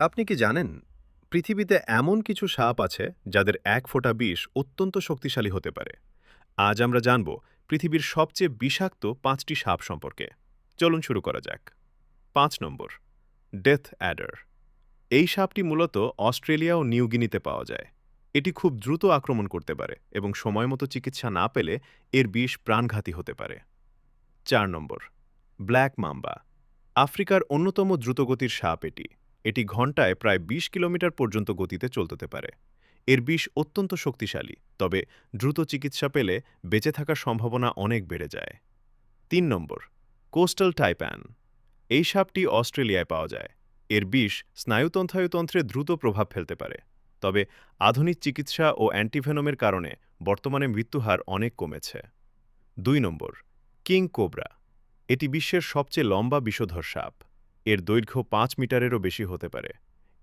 আপনি কি জানেন পৃথিবীতে এমন কিছু সাপ আছে যাদের এক ফোঁটা বিষ অত্যন্ত শক্তিশালী হতে পারে? আজ আমরা জানব পৃথিবীর সবচেয়ে বিষাক্ত ৫টি সাপ সম্পর্কে। চলুন শুরু করা যাক। ৫ নম্বর, ডেথ অ্যাডার। এই সাপটি মূলত অস্ট্রেলিয়া ও নিউগিনিতে পাওয়া যায়। এটি খুব দ্রুত আক্রমণ করতে পারে এবং সময়মতো চিকিৎসা না পেলে এর বিষ প্রাণঘাতী হতে পারে। ৪ নম্বর, ব্ল্যাক মাম্বা। আফ্রিকার অন্যতম দ্রুতগতির সাপ এটি। এটি ঘন্টায় প্রায় ২০ কিলোমিটার পর্যন্ত গতিতে চলতে পারে। এর বিষ অত্যন্ত শক্তিশালী, তবে দ্রুত চিকিৎসা পেলে বেঁচে থাকার সম্ভাবনা অনেক বেড়ে যায়। ৩ নম্বর, কোস্টাল টাইপ্যান। এই সাপটি অস্ট্রেলিয়ায় পাওয়া যায়। এর বিষ স্নায়ুতন্ত্রে দ্রুত প্রভাব ফেলতে পারে। তবে আধুনিক চিকিৎসা ও অ্যান্টিভেনমের কারণে বর্তমানে মৃত্যুহার অনেক কমেছে। ২ নম্বর, কিং কোবরা। এটি বিশ্বের সবচেয়ে লম্বা বিষধর সাপ। এর দৈর্ঘ্য ৫ মিটারেরও বেশি হতে পারে।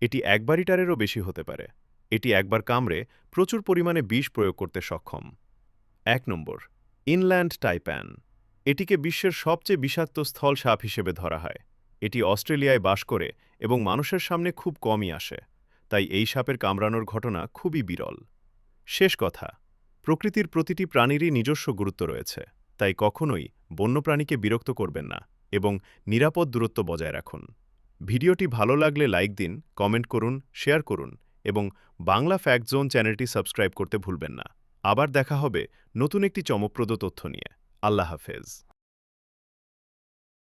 এটি ১ মিটারেরও বেশি হতে পারে। এটি একবার কামড়ে প্রচুর পরিমাণে বিষ প্রয়োগ করতে সক্ষম। ১ নম্বর, ইনল্যান্ড টাইপ্যান। এটিকে বিশ্বের সবচেয়ে বিষাক্ত স্থল সাপ হিসেবে ধরা হয়। এটি অস্ট্রেলিয়ায় বাস করে এবং মানুষের সামনে খুব কমই আসে। তাই এই সাপের কামড়ানোর ঘটনা খুবই বিরল। শেষ কথা, প্রকৃতির প্রতিটি প্রাণীরই নিজস্ব গুরুত্ব রয়েছে। তাই কখনোই বন্যপ্রাণীকে বিরক্ত করবেন না এবং নিরাপদ দূরত্ব বজায় রাখুন। ভিডিওটি ভালো লাগলে লাইক দিন, কমেন্ট করুন, শেয়ার করুন এবং বাংলা ফ্যাক্ট জোন চ্যানেলটি সাবস্ক্রাইব করতে ভুলবেন না। আবার দেখা হবে নতুন একটি চমকপ্রদ তথ্য নিয়ে। আল্লাহ হাফেজ।